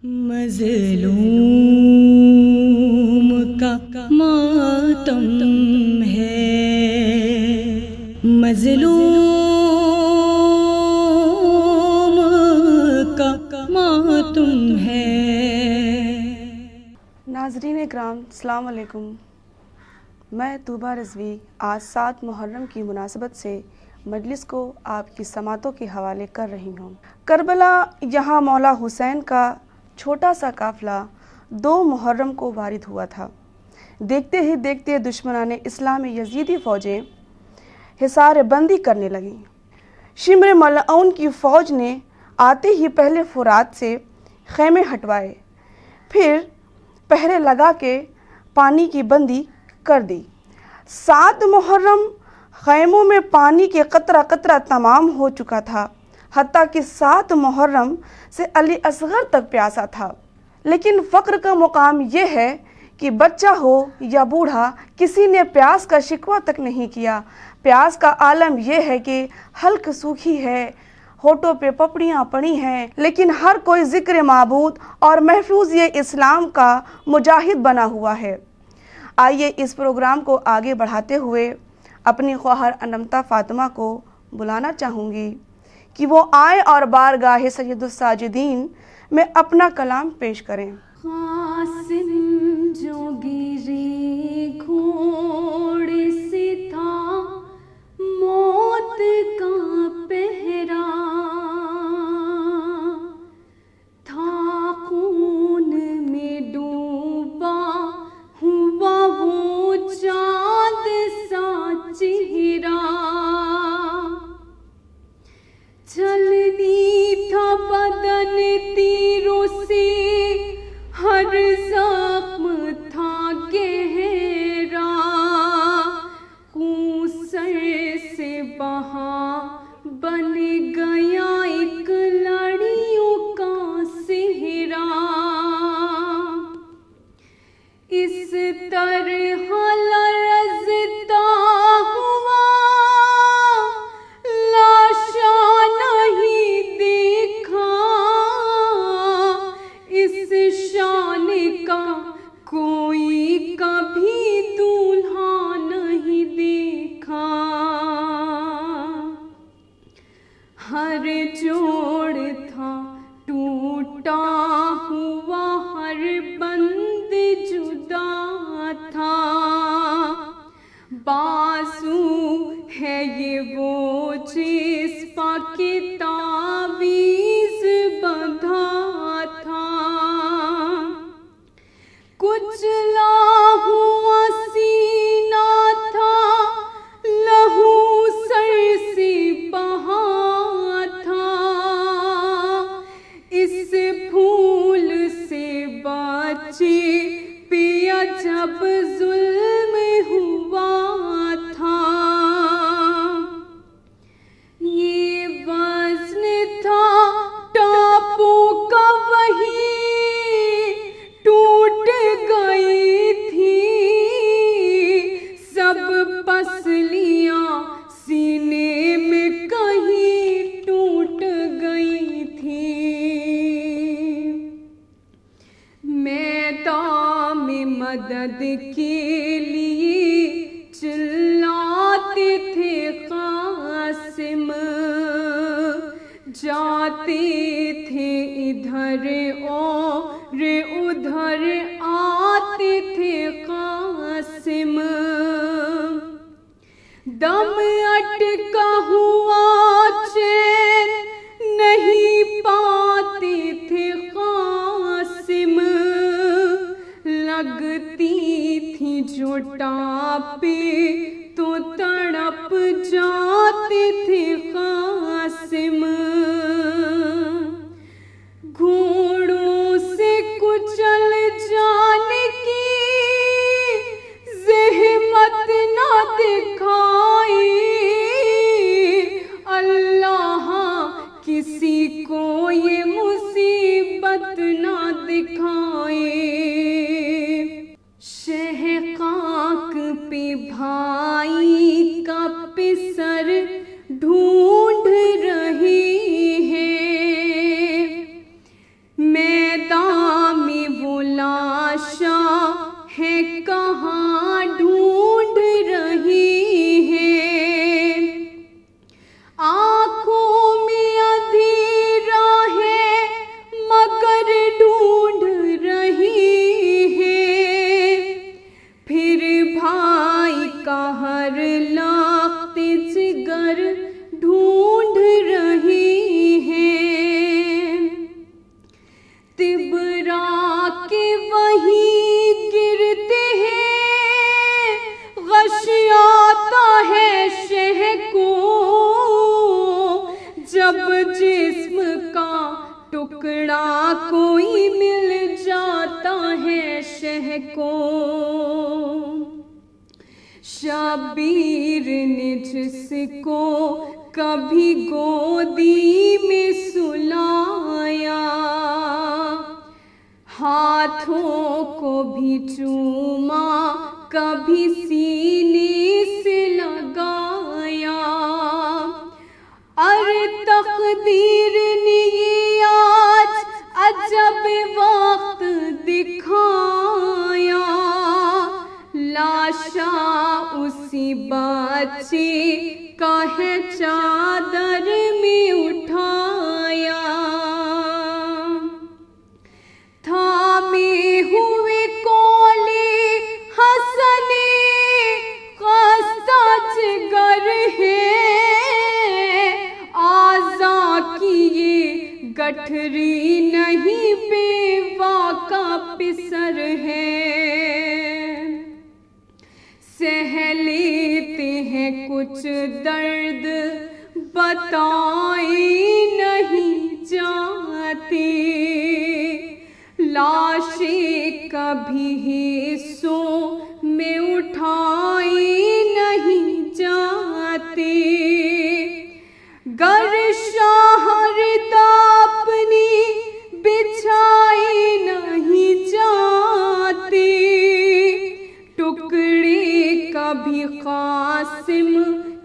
मज़लूम का मातम है, मज़लूम का मातम है। नाज़रीन इकराम, अस्सलाम वालेकुम। मैं तूबा रिज़वी आज 7 मुहर्रम की मुनासबत से मजलिस को आपकी समातों के हवाले कर रही हूँ। करबला यहाँ मौला हुसैन का छोटा सा काफ़िला 2 मुहर्रम को वारिद हुआ था। देखते ही देखते दुश्मनाने इस्लामी यजीदी फ़ौजें हिसार बंदी करने लगीं। शिमर मलऊन की फ़ौज ने आते ही पहले फुरात से ख़ैमे हटवाए, फिर पहरे लगा के पानी की बंदी कर दी। 7 मुहर्रम ख़ैमों में पानी के कतरा कतरा तमाम हो चुका था, हत्ता कि 7 मुहर्रम से अली असगर तक प्यासा था। लेकिन फ़क्र का मुकाम यह है कि बच्चा हो या बूढ़ा, किसी ने प्यास का शिकवा तक नहीं किया। प्यास का आलम यह है कि हल्क सूखी है, होठों पे पपड़ियाँ पड़ी हैं, लेकिन हर कोई ज़िक्र माबूद और महफूज़ इस्लाम का मुजाहिद बना हुआ है। आइए इस प्रोग्राम को आगे बढ़ाते हुए अपनी ख्वाहर अनमता फ़ातिमा को बुलाना चाहूँगी कि वो आए और बारगाह सैयदुस साजिदीन में अपना कलाम पेश करें। क़ासिम जोगिरे घोड़े से था मौत का पहरा, था खून में डूबा हुआ वो चाँद सा चेहरा, चलनी था बदन तीरों से, हर ज़ख्म था गहरा, खून सर से बहा बन गया एक लड़ियों का सेहरा। इस तरह लरज़ता हुआ लाशा नहीं देखा, इस शान का कोई कभी दूल्हा नहीं देखा। हर जोड़ था टूटा हुआ, हर बंद जुदा था, बासु है ये वो जिस पाके तावीज़ बंधा था। कुचला हुआ सीना था, लहू सर से बहा था, इस फूल से बचे पिया जब जुल्म हुआ था। ये वज़्न था टापों का वही टूट गई थी, सब पसलियाँ सीने में कहीं टूट गई थी। मैदान में मदद के लिए चिल्लाते थे क़ासिम, जाते थे इधर और उधर आते थे क़ासिम। दम अटका हुआ चैन नहीं पाते थे क़ासिम, लगती थी जो टापे तो तड़प जाते थे क़ासिम। घोड़ों से कुचल जाने की ज़हमत ना दिखाई, अल्लाह किसी को ये मुसीबत ना दिखाए। शहकाक पे जब जिस्म का टुकड़ा कोई मिल जाता है शह को, शबीर ने जिसको कभी गोदी में सुलाया, हाथों को भी चूमा कभी सीने से लगाया। अरे तकदीर ने ये आज अजब वक्त दिखाया, लाशा उसी बच्चे का है चादर में उठाया। थामे हुए कोले हंसने कस्ता जिगर है, आज़ा की ये गठरी नहीं बेवा का पिसर है। सह लेते हैं कुछ दर्द बताए नहीं जाते, लाशें कभी हिस्सों में उठाए नहीं जाते। गर शाहरदा अपनी बिछाए नहीं जाते, टुकड़े कभी कासिम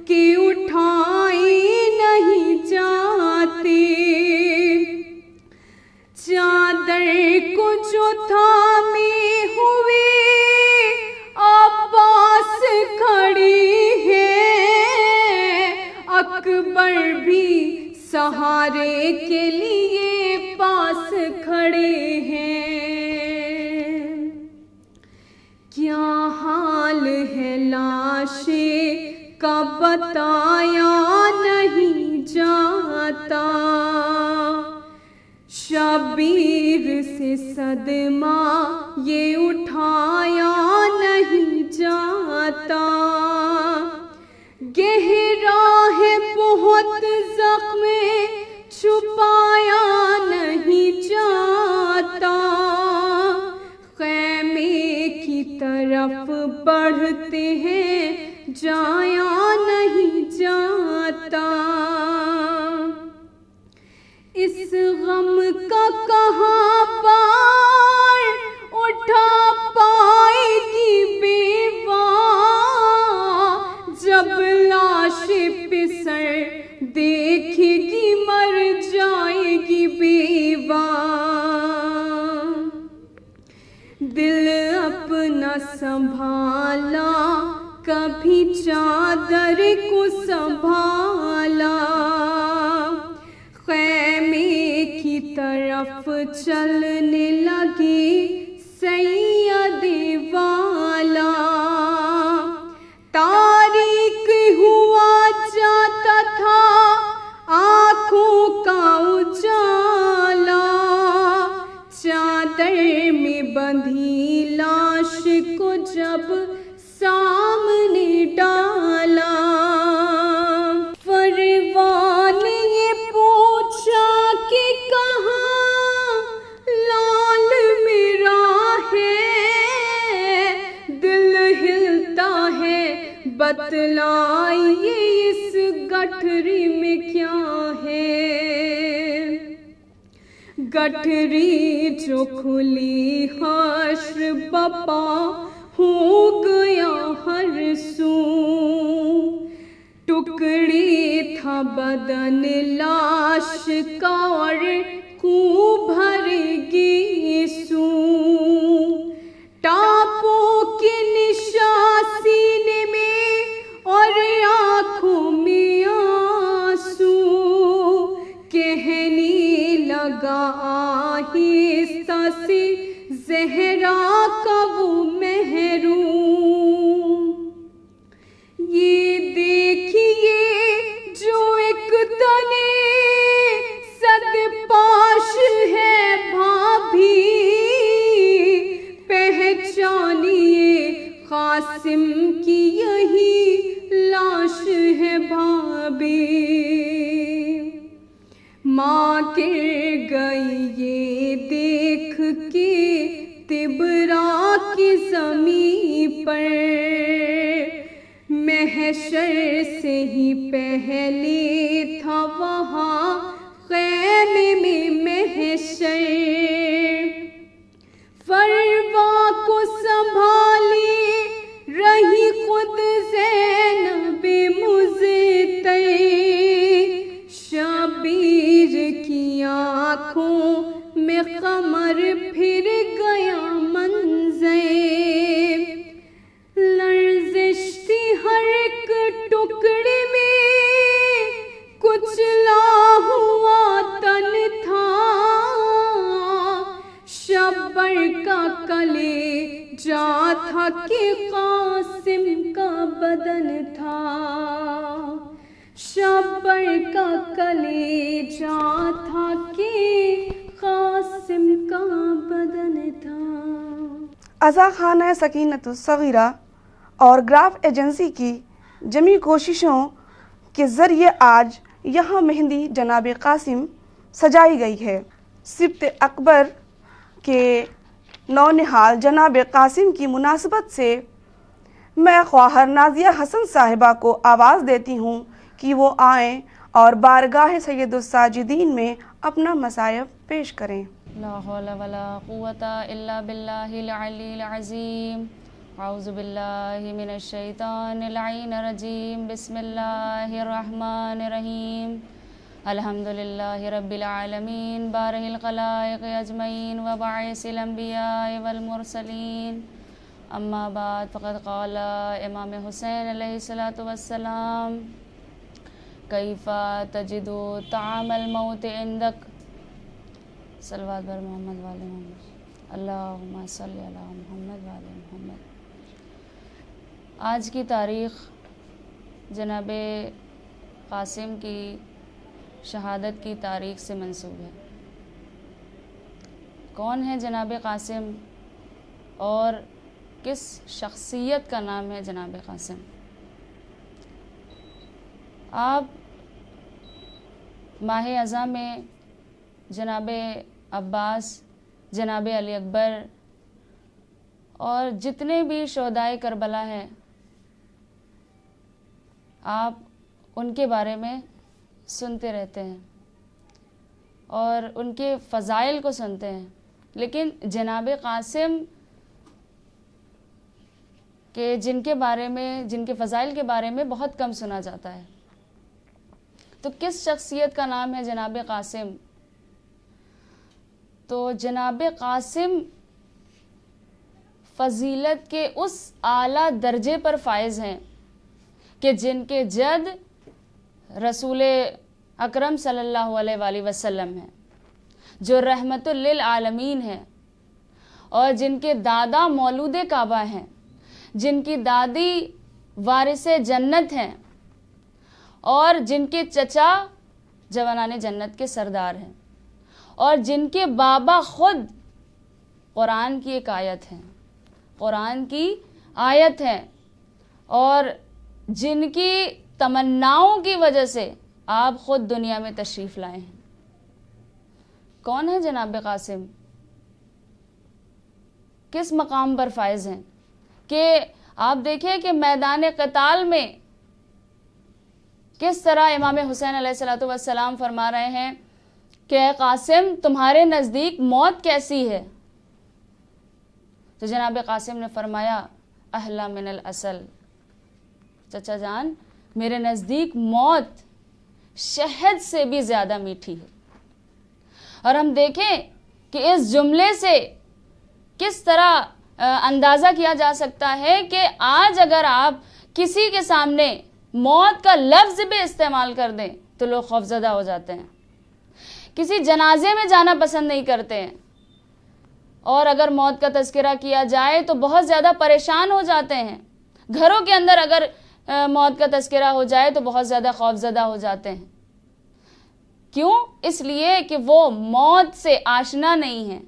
के उठाए नहीं जाते। चादर को जो थामे हुए अब्बास खड़ी है, अकबर भी सहारे के लिए पास खड़े हैं। क्या हाल है लाशे का बताया नहीं जाता, शबीर से सदमा ये उठाया नहीं जाता। गहरा है बहुत ज़ख्म छुपाया नहीं जाता, खैमे की तरफ बढ़ते हैं जाया नहीं जाता। इस गम का कहाँ पार उठा पाएगी बेवा, जब लाश पिसर देखेगी मर जाएगी बेवा। दिल अपना संभाला कभी चादर को संभाला, खैमे की तरफ चलने लगे सैयदे वाला। तारीक हुआ जाता था आँखों का उजाला, चादर में बंधी लाश को जब सामने डाला। फरवा ने ये पूछा कि कहाँ लाल मेरा है, दिल हिलता है बतलाइए इस गठरी में क्या है। गठरी जो खुली हश्र बपा हो गया हर सू, टुकड़े था बदन लाश का और खूब भरेगी सू। टापों के निशान सीने में और आँखों में आंसू, कहने लगा आहिस्ता से ज़हरा का वो महरूम, ये देखिए जो एक तने सदपाश है भाभी, पहचानिए कासिम की यही लाश है भाभी। माँ गिर गई ये देख के तिबरा की ज़मीं पर, महशर से ही पहले था वहाँ ख़ैमे में महशर। फरवा को संभाले रही खुद ज़ैनब मुज़्तर, शबीर की आँखों में कमर फिर गया मंज़र। लर्ज़िश थी हर एक टुकड़े में, कुचला हुआ तन था, शब्बर का कलेजा था कि कासिम का बदन था, शब्बर का कलेजा था कि कासिम का बदन था। अज़ा खाना सकीनतुस सगीरा और ग्राफ एजेंसी की जमी कोशिशों के ज़रिए आज यहाँ मेहंदी जनाब कासिम सजाई गई है। सिब्त अकबर के नौनिहाल जनाब कासिम की मुनासबत से मैं ख्वाहर नाज़िया हसन साहिबा को आवाज़ देती हूँ कि वो आएँ और बारगाह सैयदुस साजिदीन में अपना मसायब पेश करें। ला हौला वला कुव्वता इल्ला बिल्लाहिल अलील अज़ीम। औज़ु बिल्लाहि मिनश शैतानिर रजीम। बिस्मिल्लाहिर रहमानिर रहीम। अल्हम्दुलिल्लाहि रब्बिल आलमीन बारिल खलाइक़ अजमईन व बाइसिल अंबिया वल मुरसलीन। अम्मा बाद फ़क़द क़ाला इमाम हुसैन अलैहिस्सलातु वस्सलाम, कैफ़ा तजिदु ताअमल मौत इंदक। सल्लल्लाहु बर मोहम्मद वाले मोहम्मद, अल्लाहुम्मा सल्लि अला मोहम्मद वाले मोहम्मद। आज की तारीख़ जनाब कासिम की शहादत की तारीख़ से मंसूब है। कौन है जनाब कासिम और किस शख्सियत का नाम है जनाब कासिम? आप माह अज़ा में जनाब अब्बास, जनाब अली अकबर और जितने भी शोहदाए करबला हैं, आप उनके बारे में सुनते रहते हैं और उनके फ़ज़ाइल को सुनते हैं, लेकिन जनाब कासिम के जिनके फ़ज़ाइल के बारे में बहुत कम सुना जाता है। तो किस शख्सियत का नाम है जनाब कासिम? तो जनाब कासिम फ़जीलत के उस आला दर्जे पर फायज़ हैं कि जिनके जद रसूल अकरम सल्लल्लाहु अलैहि वसल्लम हैं, जो रहमतुल लिल आलमीन हैं, और जिनके दादा मौलूद काबा हैं, जिनकी दादी वारिसे जन्नत हैं, और जिनके चचा जवानाने जन्नत के सरदार हैं, और जिनके बाबा खुद कुरान की एक आयत हैं, कुरान की आयत हैं, और जिनकी तमन्नाओं की वजह से आप ख़ुद दुनिया में तशरीफ़ लाए हैं। कौन है जनाब कासिम? किस मकाम पर फायज़ हैं कि आप देखिए कि मैदान क़िताल में किस तरह इमाम हुसैन अलैहिस्सलातु वस्सलाम फरमा रहे हैं कि कासिम तुम्हारे नज़दीक मौत कैसी है? तो जनाब कासिम ने फरमाया अहला मिनल असल, चचा जान मेरे नज़दीक मौत शहद से भी ज़्यादा मीठी है। और हम देखें कि इस जुमले से किस तरह अंदाज़ा किया जा सकता है कि आज अगर आप किसी के सामने मौत का लफ्ज़ भी इस्तेमाल कर दें तो लोग खौफज़दा हो जाते हैं, किसी जनाजे में जाना पसंद नहीं करते हैं, और अगर मौत का तज़किरा किया जाए तो बहुत ज़्यादा परेशान हो जाते हैं। घरों के अंदर अगर मौत का तज़किरा हो जाए तो बहुत ज़्यादा खौफज़दा हो जाते हैं। क्यों? इसलिए कि वो मौत से आशना नहीं है,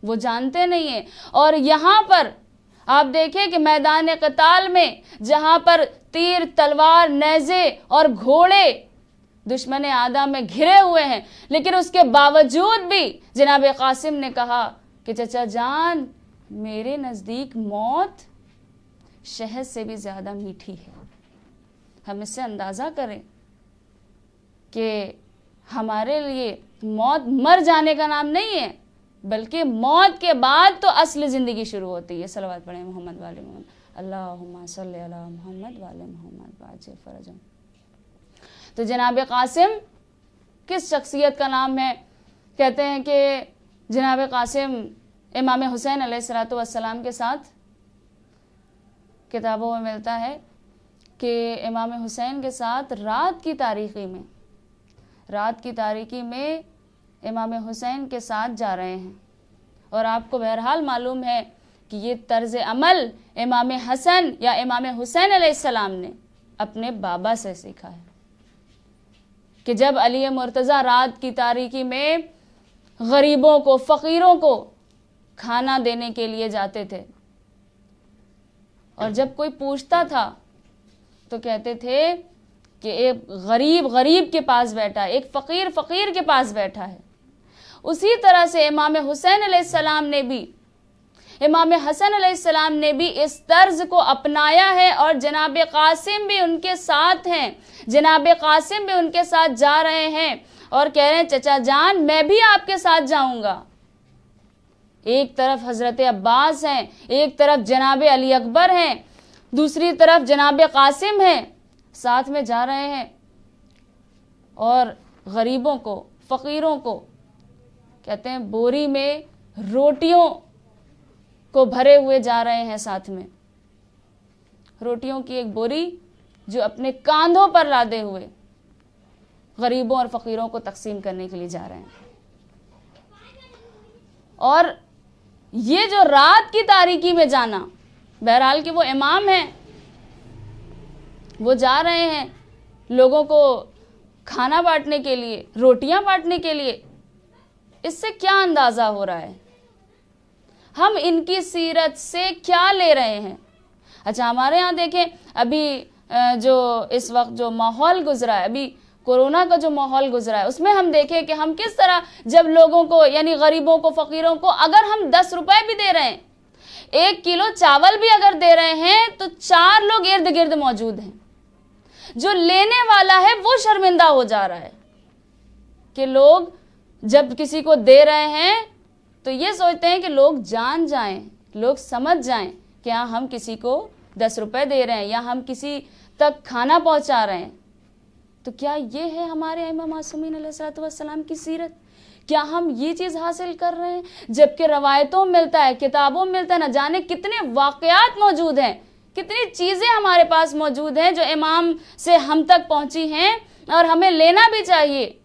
वो जानते नहीं हैं। और यहाँ पर आप देखें कि मैदान क़िताल में जहाँ पर तीर, तलवार, नेज़े और घोड़े दुश्मन आदा में घिरे हुए हैं, लेकिन उसके बावजूद भी जनाब कासिम ने कहा कि चचा जान, मेरे नज़दीक मौत शहद से भी ज़्यादा मीठी है। हम इससे अंदाज़ा करें कि हमारे लिए मौत मर जाने का नाम नहीं है, बल्कि मौत के बाद तो असली ज़िंदगी शुरू होती है। सलवात पढ़ें मोहम्मद वाले मोहम्मद, अल्लाहुम्मा सल्ली अला मोहम्मद वाले मोहम्मद वाजिल फरजम। तो जनाब कासिम किस शख्सियत का नाम है? कहते हैं कि जनाब कासिम इमाम हुसैन अलैहिस्सलातु वस्सलाम के साथ किताबों में मिलता है कि इमाम हुसैन के साथ रात की तारीकी में इमाम हुसैन के साथ जा रहे हैं। और आपको बहरहाल मालूम है कि ये तर्ज अमल इमाम हसन या इमाम हुसैन अलैहिस्सलाम ने अपने बाबा से सीखा है कि जब अली मुर्तज़ा रात की तारीकी में गरीबों को, फ़कीरों को खाना देने के लिए जाते थे, और जब कोई पूछता था तो कहते थे कि एक गरीब के पास बैठा है, एक फ़कीर के पास बैठा है। उसी तरह से इमाम हुसैन अलैहिस्सलाम ने भी, इमाम हसन अलैहिस्सलाम ने भी इस तर्ज को अपनाया है, और जनाब कासिम भी उनके साथ हैं। जनाब कासिम भी उनके साथ जा रहे हैं और कह रहे हैं चचा जान, मैं भी आपके साथ जाऊंगा। एक तरफ हज़रत अब्बास हैं, एक तरफ जनाब अली अकबर हैं, दूसरी तरफ जनाब कासिम हैं, साथ में जा रहे हैं और गरीबों को, फ़कीरों को, कहते हैं बोरी में रोटियों को भरे हुए जा रहे हैं। साथ में रोटियों की एक बोरी जो अपने कांधों पर लादे हुए गरीबों और फ़कीरों को तकसीम करने के लिए जा रहे हैं। और ये जो रात की तारीकी में जाना, बहरहाल कि वो इमाम हैं, वो जा रहे हैं लोगों को खाना बांटने के लिए, रोटियां बांटने के लिए। इससे क्या अंदाज़ा हो रहा है? हम इनकी सीरत से क्या ले रहे हैं? अच्छा, हमारे यहाँ देखें, अभी जो इस वक्त जो माहौल गुजरा है, अभी कोरोना का जो माहौल गुजरा है, उसमें हम देखें कि हम किस तरह जब लोगों को, यानी गरीबों को, फ़कीरों को अगर हम 10 रुपए भी दे रहे हैं, 1 किलो चावल भी अगर दे रहे हैं, तो 4 लोग इर्द गिर्द मौजूद हैं। जो लेने वाला है वो शर्मिंदा हो जा रहा है कि लोग जब किसी को दे रहे हैं तो ये सोचते हैं कि लोग जान जाएं, लोग समझ जाएं कि हाँ, हम किसी को 10 रुपए दे रहे हैं या हम किसी तक खाना पहुंचा रहे हैं। तो क्या ये है हमारे इमाम मासूमीन अलैहिस्सलातु वस्सलाम की सीरत? क्या हम ये चीज़ हासिल कर रहे हैं? जबकि रवायतों में मिलता है, किताबों में मिलता है, न जाने कितने वाक़यात मौजूद हैं, कितनी चीज़ें हमारे पास मौजूद हैं जो इमाम से हम तक पहुंची हैं और हमें लेना भी चाहिए।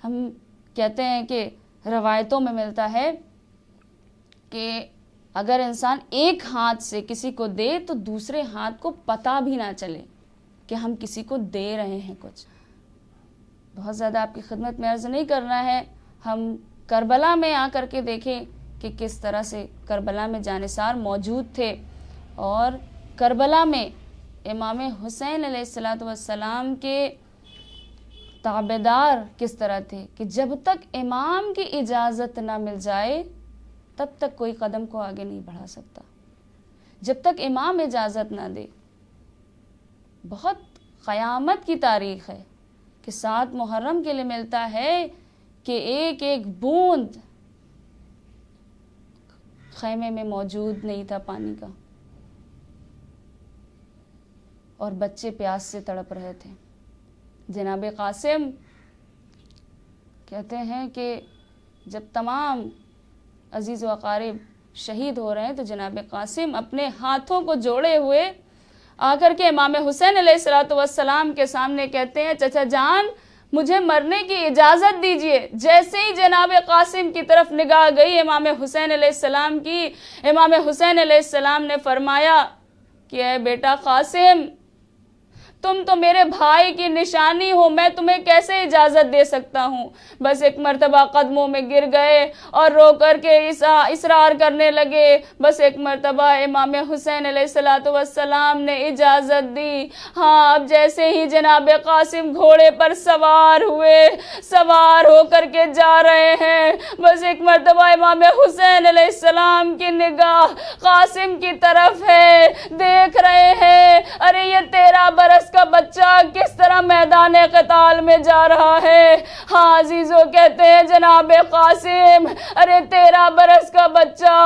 हम कहते हैं कि रवायतों में मिलता है कि अगर इंसान एक हाथ से किसी को दे तो दूसरे हाथ को पता भी ना चले कि हम किसी को दे रहे हैं कुछ। बहुत ज़्यादा आपकी खिदमत में अर्ज़ नहीं करना है, हम करबला में आकर के देखें कि किस तरह से करबला में जानिसार मौजूद थे, और करबला में इमाम हुसैन अलैहिस्सलातु वस्सलाम के ताबेदार किस तरह थे कि जब तक इमाम की इजाज़त ना मिल जाए तब तक कोई कदम को आगे नहीं बढ़ा सकता, जब तक इमाम इजाज़त ना दे। बहुत क़यामत की तारीख़ है कि 7 मुहर्रम के लिए मिलता है कि एक एक बूंद खैमे में मौजूद नहीं था पानी का, और बच्चे प्यास से तड़प रहे थे। जनाब कासिम कहते हैं कि जब तमाम अजीज़ व अकारिब शहीद हो रहे हैं तो जनाब कासिम अपने हाथों को जोड़े हुए आकर के इमाम हुसैन अलैहिस्सलातु वस्सलाम के सामने कहते हैं, चचा जान, मुझे मरने की इजाज़त दीजिए। जैसे ही जनाब कासिम की तरफ निगाह गई इमाम हुसैन अलैहिस्सलाम की, इमाम हुसैन अलैहिस्सलाम ने फरमाया कि ऐ बेटा कासिम, तुम तो मेरे भाई की निशानी हो, मैं तुम्हें कैसे इजाज़त दे सकता हूँ। बस एक मर्तबा कदमों में गिर गए और रो कर के इसरार करने लगे। बस एक मर्तबा इमाम हुसैन अलैहिस्सलातु वस्सलाम ने इजाज़त दी। हाँ, अब जैसे ही जनाब कासिम घोड़े पर सवार हुए, सवार होकर के जा रहे हैं, बस एक मर्तबा इमाम हुसैन अलैहिस्सलाम की निगाह कासिम की तरफ है। देख रहे हैं, अरे ये 13 बरस का बच्चा किस तरह मैदान क़िताल में जा रहा है। हाँ अजीजों, कहते हैं जनाब कासिम, अरे 13 बरस का बच्चा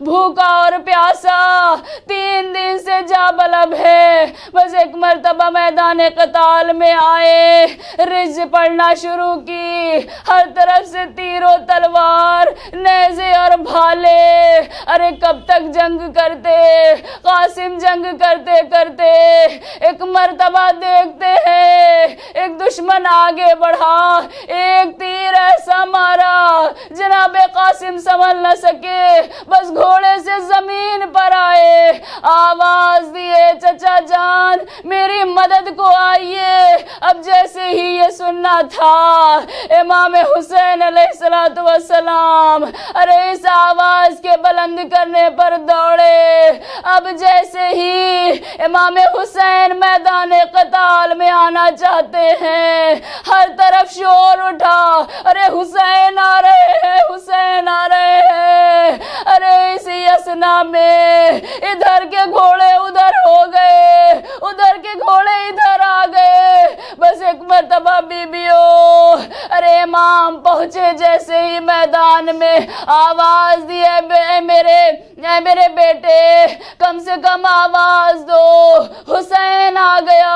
भूखा और प्यासा 3 दिन से जाबलब है। बस एक मर्तबा मैदान क़िताल में आए, रिज पढ़ना शुरू की, हर तरफ से तीरों तलवार, नेज़े और भाले। अरे कब तक जंग करते कासिम, जंग करते करते एक मर्तबा देखते हैं एक दुश्मन आगे बढ़ा, एक तीर ऐसा मारा जनाबे कासिम समझ न सके, बस घोड़े से जमीन पर आए, आवाज दिए चचा जान मेरी मदद को आइए। अब जैसे ही ये सुनना था इमाम हुसैन अलैहिस्सलातु वस्सलाम अरे इस आवाज के बुलंद करने पर दौड़े। अब जैसे ही इमाम हुसैन मैदान क़िताल में आना चाहते हैं, हर तरफ शोर उठा, अरे हुसैन आ रहे हैं, हुसैन आ रहे हैं। अरे इसी असना में इधर के घोड़े उधर हो गए, उधर के घोड़े इधर आ गए। बस एक मर्तबा बीबियों, अरे इमाम पहुंचे जैसे ही मैदान में, आवाज दी मेरे बेटे कम से कम आवाज दो, हुसैन आ गया।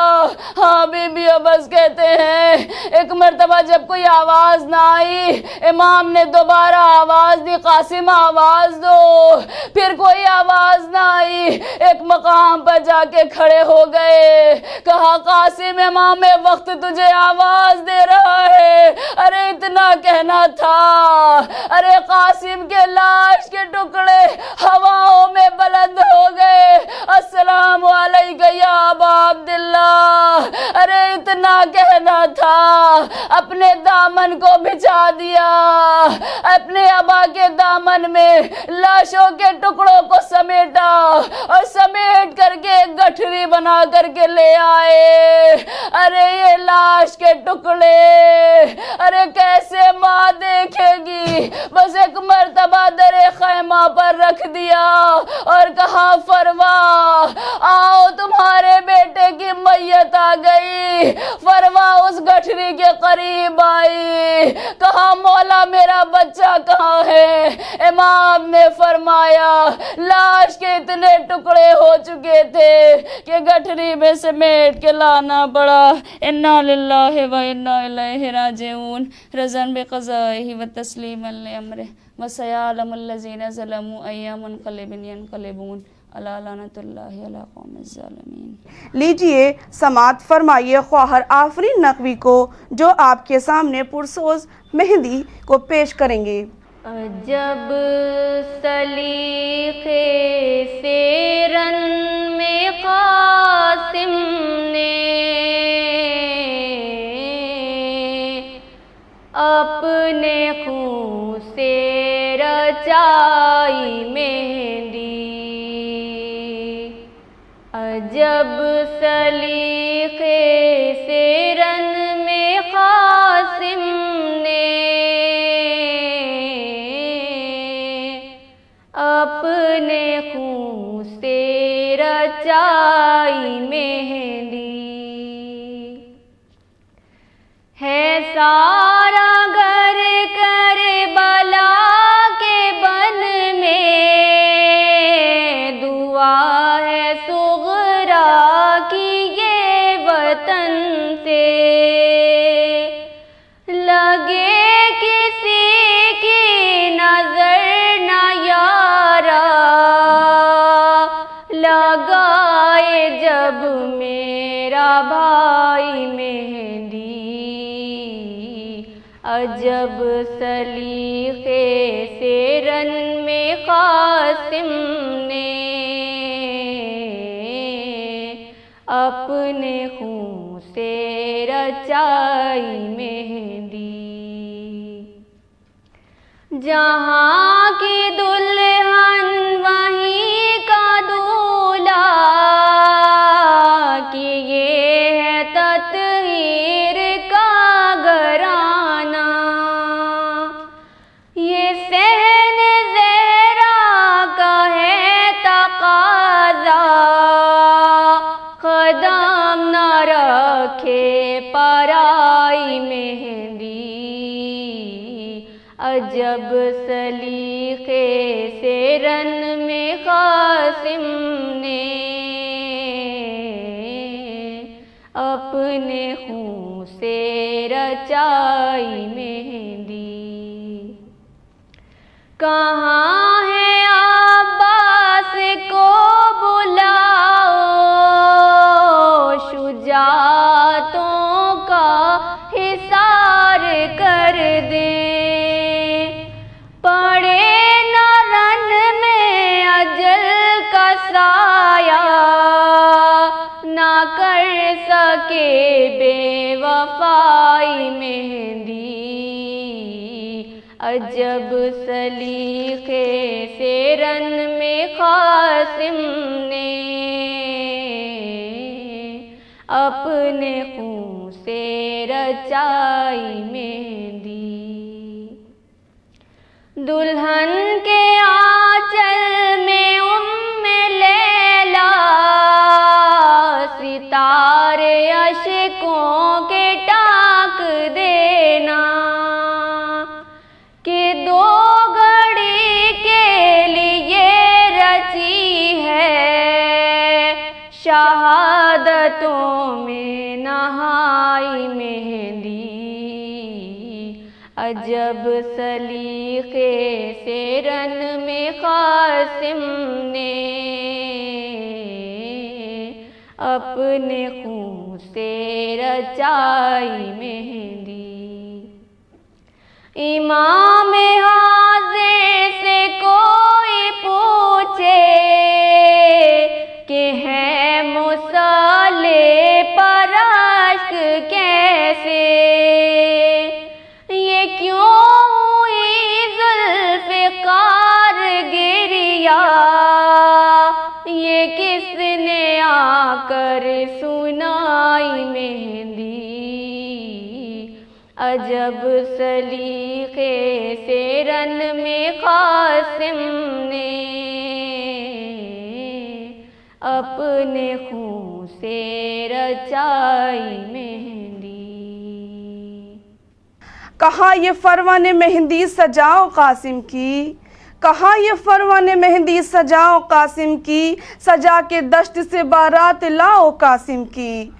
हाँ बीबियों, बस कहते हैं एक मर्तबा जब कोई आवाज ना आई, इमाम ने दोबारा आवाज दी, कासिम आवाज दो। फिर कोई आवाज ना आई, एक मकाम पर जाके खड़े हो गए, कहा कासिम इमाम वक्त तुझे आवाज दे रहा है। अरे इतना कहना था, अरे कासिम के लाश के टुकड़े हवाओं में बुलंद हो गए, अस्सलामु अलैका या अबा अब्दुल्लाह। अरे इतना कहना था, अपने दामन को बिछा दिया, अपने अबा के दामन में लाशों के टुकड़ों को समेटा और समेट करके एक गठरी बना करके ले आए। अरे ये लाश के टुकड़े, अरे कैसे माँ देखेगी। बस एक मर्तबा दरे खैमा पर रख दिया और कहा फरवा आओ तुम्हारे बेटे की मैयत आ गई। फरवा उस गठरी के करीब आई, कहा मौला मेरा बच्चा कहाँ है। इमाम ने फरमाया लाश के इतने टुकड़े हो चुके थे कि गठरी में समेट के लाना पड़ा। इन्ना लिल्लाहि व इन्ना इलैहि राजिऊन। रज़न बिक़ज़ाइहि व तस्लीमन लिअम्रिहि व सयअलमुल लज़ीना ज़लमू अय्या मुनक़लिबिन यनक़लिबून अला लानतुल्लाहि अला क़ौमिज़ ज़ालिमीन। लीजिए समात फरमाइए ख्वाहर आफरीन नकवी को, जो आपके सामने पुरसोज मेहंदी को पेश करेंगे। अजब सलीखे से रन में कासिम ने अपने खून से रचाई मेहंदी। अजब सलीखे से रन में कासिम ने अपने खून से रचाई मेहंदी। है सारा घर करबला के बन में, दुआ है सुगरा की ये वतन से। लगे किसी की नजर ना यारा, लगाए जब मेरा भाई मेहंदी। अजब सलीखे से रन में कासिम ने अपने खून से रचाई मेहंदी। जहाँ की दुल्हन वहीं का दूल्हा, कि ये है तत्हीर का घराना। ये सहन ज़हरा का है तकाज़ा, कदम न रखे पराई मेहंदी। अजब सलीके से रन में कासिम ने अपने खून से रचाई मेहंदी। कहाँ है अब्बास को बुलाओ, शुजाअतों का हिसार कर दे। पड़े न रन में अजल का साया, ना कर सके बेवफाई मेहंदी। अजब सलीके से रन में कासिम ने अपने खून से रचाई मेहंदी। दुल्हन के आंचल में उम्मे लैला, सितारे अशकों के टाक देना। कि दो घड़ी के लिए रची है, शहादतों में नहाई मेहंदी। अजब सलीके से रन में कासिम ने अपने खून से रचाई मेहंदी। इमाम हाज़िर से कोई पूछे कि है मुसल्ले पर अश्क कैसे, ये क्यों हुई ज़ुल्फ़िकार गिरिया, ये किसने आकर सुनाई मेहंदी। अजब सलीके से रन में कासिम ने अपने खून से रचाई मेहंदी। कहाँ ये फरमाने मेहंदी सजाओ कासिम की, कहाँ ये फरमाने मेहंदी सजाओ कासिम की, सजा के दश्त से बारात लाओ कासिम की।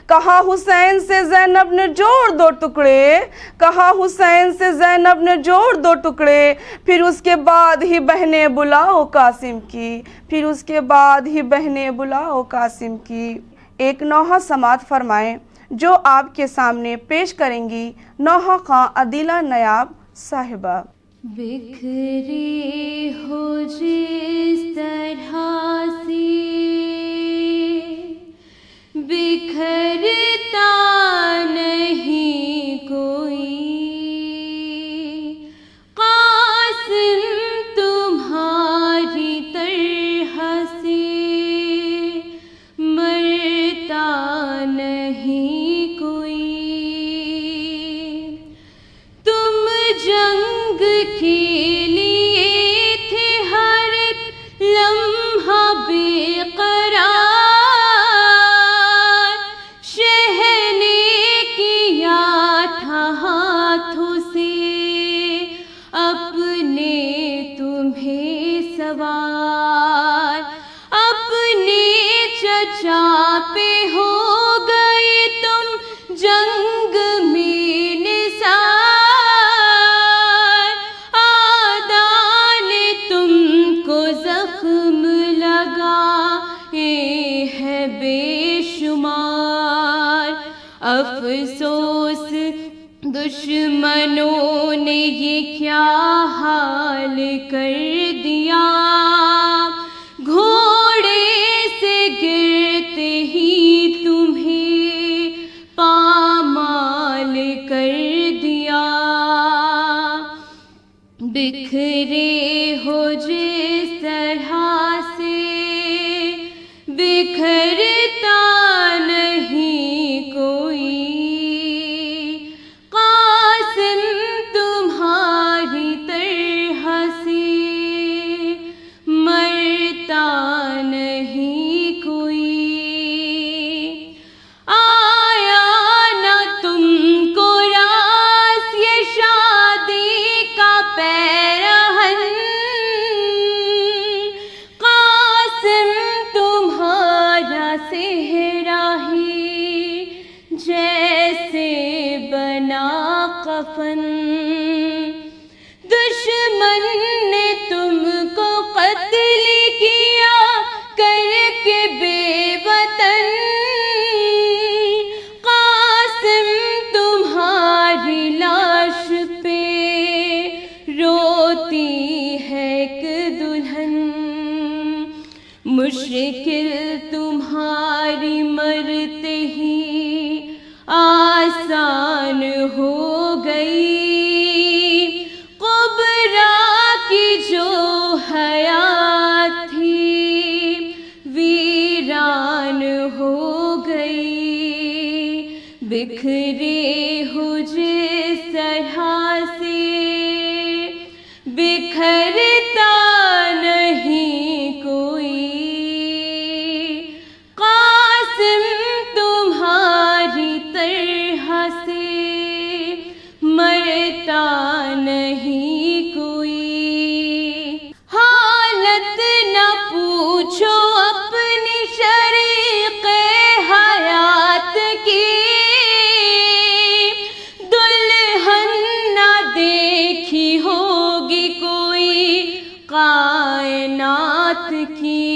कहाँ हुसैन से ज़ैनब ने जोड़ दो टुकड़े, कहाँ हुसैन से ज़ैनब ने जोड़ दो टुकड़े, फिर उसके बाद ही बहनें बुलाओ कासिम की, फिर उसके बाद ही बहनें बुलाओ कासिम की। एक नौहा समात फरमाएं जो आपके सामने पेश करेंगी नौहा खां अदीला नायाब साहिबा। बिखरी हो जिस तरह से बिखरता नहीं कोई, कासिम तुम्हारी तरह से मरता नहीं कोई। तुम जंग के लिए थे हर लम्हा बेकरार, शहने किया था हाथों से अपने तुम्हें सवार। अपने चचा पे हो गए तुम जंग में निसार, आदा ने तुमको जख्म लगाए है बेशुमार। अफसोस दुश्मनों ने ये क्या हाल कर दिया, घोड़े से गिरते ही तुम्हें बिखरे हो जिस तरह से बिखरता नहीं कोई, कासिम तुम्हारी तरह से मरता नहीं कोई। आया ना तुमको रास ये शादी का पैरहन, कासिम तुम्हारा सेहरा ही जैसे बना कफन। दुश्मन ने तुमको कत्ल किया करके बेवतन, कासिम तुम्हारी लाश पे रोती है एक दुल्हन। मुश्किल तुम्हारी मरते ही आसान हो गई, कुबरा की जो हयात थी वीरान हो गई। बिखरे हो जिस तरह से बिखरता नहीं कोई, कासिम तुम्हारी तरह से मरता नहीं कोई। हालत न पूछो अपनी शरीक़े हयात की, दुल्हन न देखी होगी कोई कायनात की।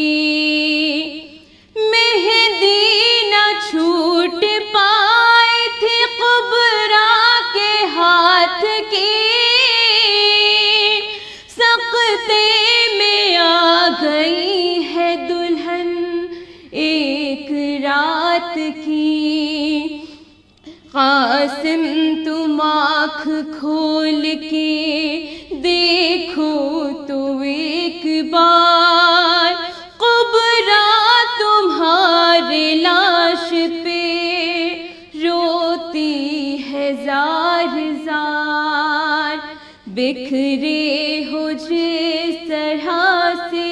मेहंदी न छूट पाई थी कुबरा के हाथ की, सकते में आ गई है दुल्हन एक रात की। कासिम तुम आँख खोल के देखो तो एक बार, कुबरा तुम्हारे लाश पे रोती है जार जार। बिखरे हो जिस तरह से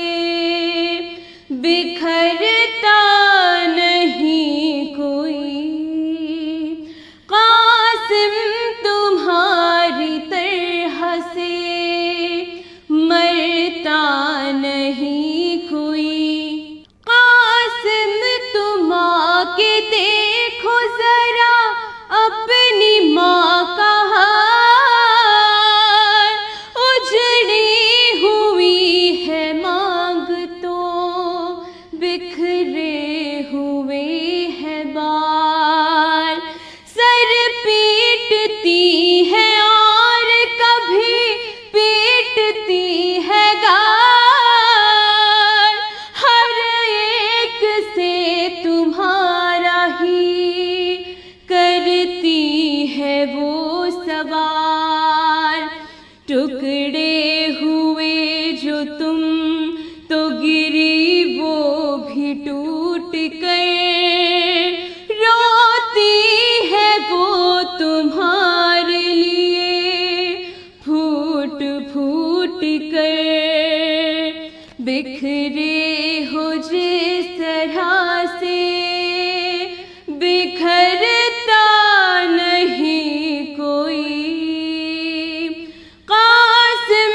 बिखरता नहीं कोई, कासिम तुम्हारी तरह से मरता नहीं कोई। कासिम तुम आके देखो जरा अपनी माँ का हाल, उजड़ी हुई है मांग तो बिखरे हुए हैं बाल। सर पीटती है और कभी पीटती है गाल, हर एक से तुम्हारा ही करती है वो सवाल। टुकड़े हुए जो तुम तो गिरी वो भी टूट कर, रोती है वो तुम्हारे लिए फूट फूट कर। बिखरे हो जिस तरह से बिखरता नहीं कोई, कासिम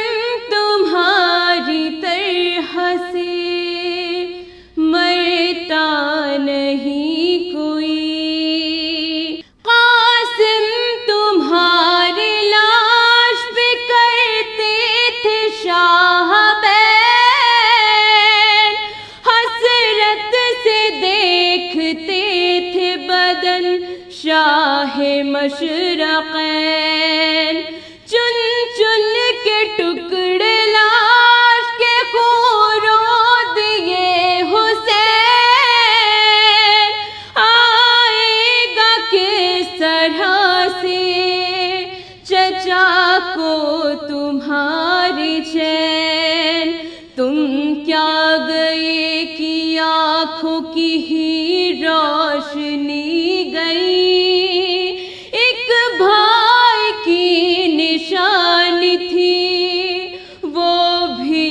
तुम्हारी तरह से मरता नहीं कोई। कासिम तुम्हारी लाश पे करते थे शाह बैन, हसरत से देखते थे बदन शाह मशरक़ैन। चुन चुन के टुकड़े लाश के खूरो दिए हुसैन, आएगा किस तरह से चचा को तुम्हारा आँखों की ही रोशनी गई, एक भाई की निशानी थी वो भी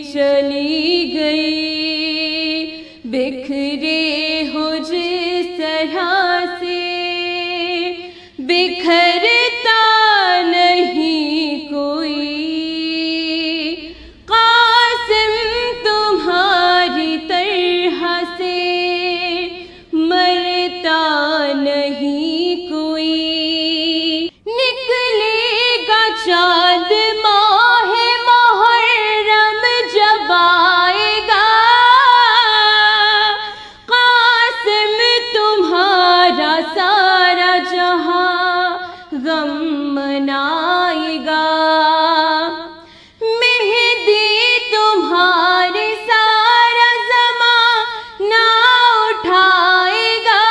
चली गई। बिखरे हो जिस तरह से बिखरता नहीं कोई, कासिम तुम्हारी तरह से मरता नहीं कोई। निकलेगा चाँद माहे मुहर्रम जब आएगा, कासिम तुम्हारा सारा जहां गम मनाएगा। मेहदी तुम्हारे सारा ज़माना उठाएगा,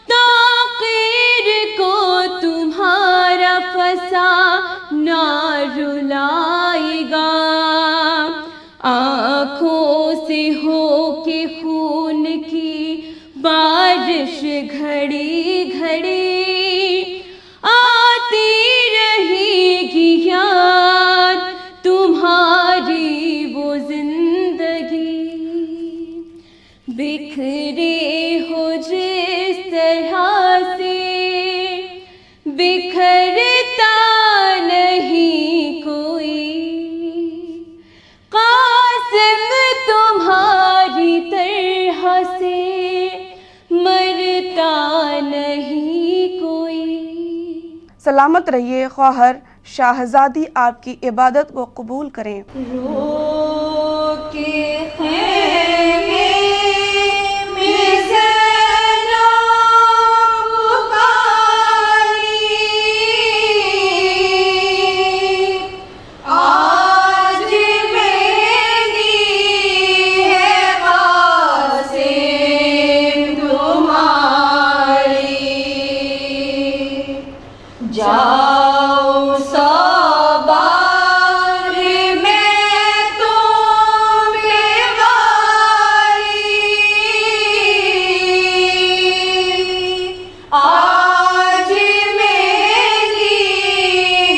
ताक़ीर को तुम्हारा फसाना रुलाएगा। आँखों से हो के खून की बारिश घड़ी घड़ी आती रहेगी याद तुम्हारी वो जिंदगी। बिखरे हो जिस तरह से बिखरता नहीं कोई, कासिम तुम्हारी तरह से मरता नहीं कोई। सलामत रहिए, ख्वाहर शाहजादी आपकी इबादत को कबूल करें। रो के खेमे में ज़ैनब पुकारी, आज मेरी है कासिम तुम्हारी। जाओ सबार में तुम बेवारी, आज मेरी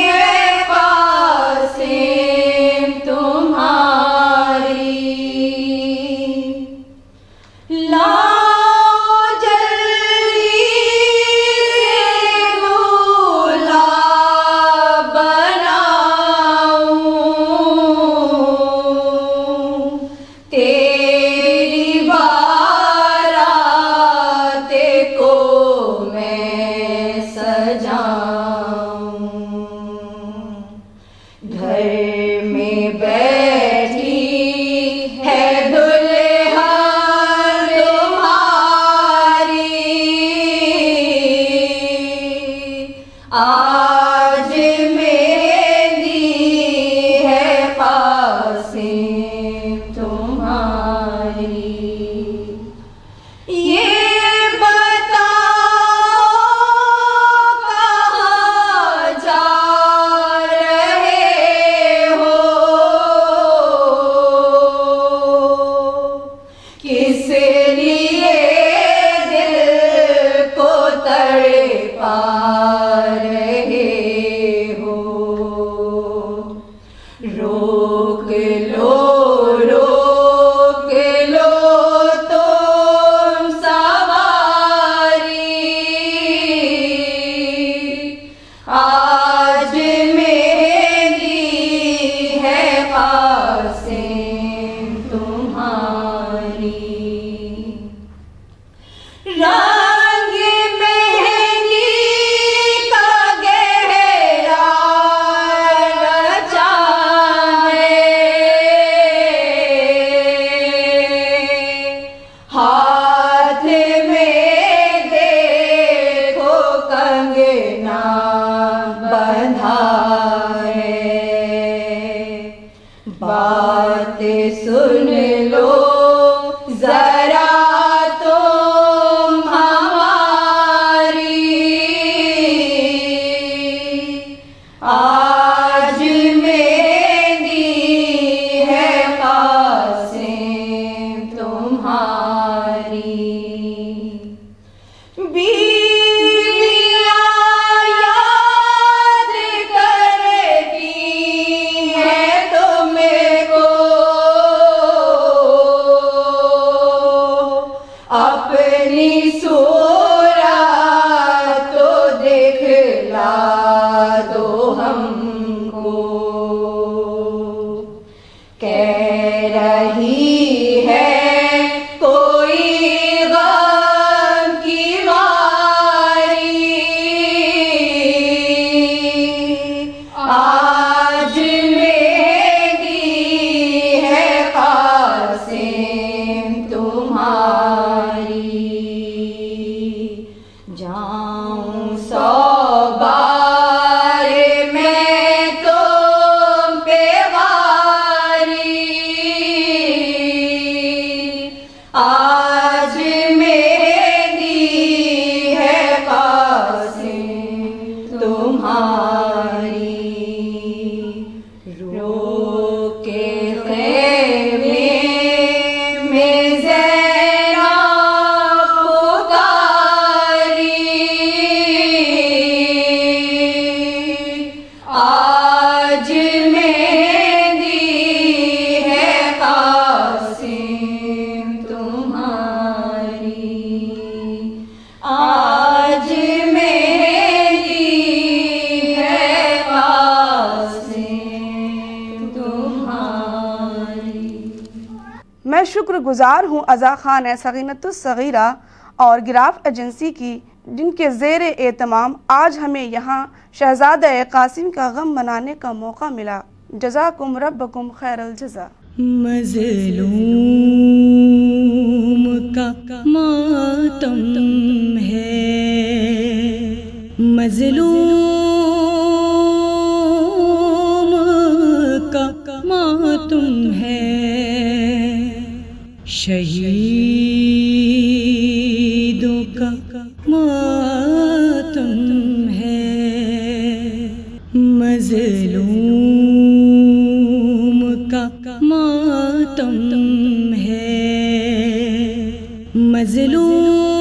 है कासिम तुम्हारी। लाओ जल्दी से दूल्हा बनाऊं, तेरी बारात को मैं सजाऊं। घर में बैठी है दुल्हा तुम्हारी, आज मेरी है कासिम तुम्हारी। ये बताओ कहाँ जा रहे हो, किस लिए दिल को तड़पा रहे हो। रोक लो रोक लो तुम सवारी, आज मेरी है कासिम तुम्हारी। रंग मेहंदी का गहरा रचा बात सुन लो जरा तुम हमारी, आज मेरी है कासिम दो हमको। कह रही है कोई गम की बारी, आज मेरी है कासिम तुम्हारी। जाऊं सौ बार मैं तुम पे वारी, आज मेरी है कासिम तुम्हारी। रोके ख़ैमे में ज़ैनब पुकारी, आज मेरी है कासिम तुम्हारी। आज मेरी है कासिम तुम्हारी। मैं शुक्रगुजार हूँ अज़ा खान सगीनतुस सगीरा और गिराफ एजेंसी की, जिनके ज़ेर एहतमाम आज हमें यहाँ शहज़ादा कासिम का गम मनाने का मौका मिला। जज़ाकुम रब्बकुम खैरल जज़ा। मज़लूम का मातम है, मज़लूम का मातम है, शहीदों का मातम है। मज़लूम का मातम है, मज़लूम